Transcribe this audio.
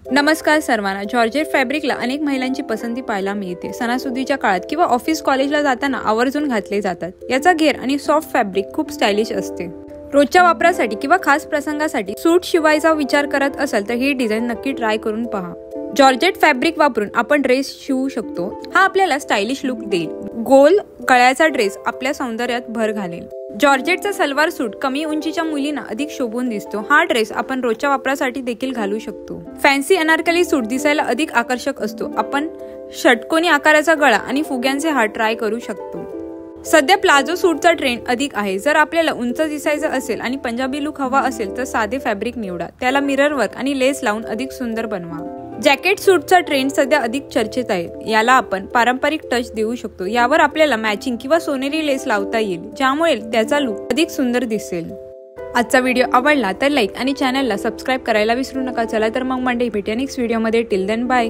नमस्कार सर्वांना। जॉर्जेट फॅब्रिकला अनेक महिलांची पसंती पाहायला मिळते। सणासुदीच्या काळात किंवा ऑफिस कॉलेजला जाताना आवर्जून घातले जातात। याचा घेर आणि सॉफ्ट फॅब्रिक खूप स्टायलिश असते। रोजच्या वापरासाठी किंवा खास प्रसंगासाठी सूट शिवायचा विचार करत असाल तर ही डिझाइन नक्की ट्राय करून पहा। जॉर्जेट फॅब्रिक वापरून आपण ड्रेस शिवू शकतो। हा आपल्याला स्टायलिश लुक देईल। गोल गळ्याचा ड्रेस आपल्या सौंदर्यात भर घालेल। जॉर्जेटचा सलवार सूट कमी उंचीच्या मुलींना अधिक शोभून दिसतो। हा ड्रेस आपण रोजच्या वापरासाठी देखील घालू शकतो। फॅन्सी अनारकली सूट दिसायला अधिक आकर्षक असतो। आपण षटकोनी आकाराचा गळा आणि फुग्यांचे हार ट्राय करू शकतो। सध्या प्लाझो सूटचा ट्रेंड अधिक आहे। जर आपल्याला उंच दिसायचं असेल आणि पंजाबी लुक हवा असेल तर साधे फॅब्रिक निवडा। त्याला मिरर वर्क आणि लेस लावून अधिक सुंदर बनवा। जॅकेट सूटचा ट्रेंड सध्या अधिक चर्चेत आहे। याला आपण पारंपरिक टच देऊ शकतो। यावर आपल्याला मॅचिंग किंवा सोनेरी लेस लावता येईल, ज्यामुळे त्याचा लुक अधिक सुंदर दिसेल। आजचा व्हिडिओ आवडला तर लाईक आणि चॅनलला सबस्क्राईब करायला विसरू नका। चला तर मग मंडळी, भेटूया नेक्स्ट व्हिडिओमध्ये। Till then bye.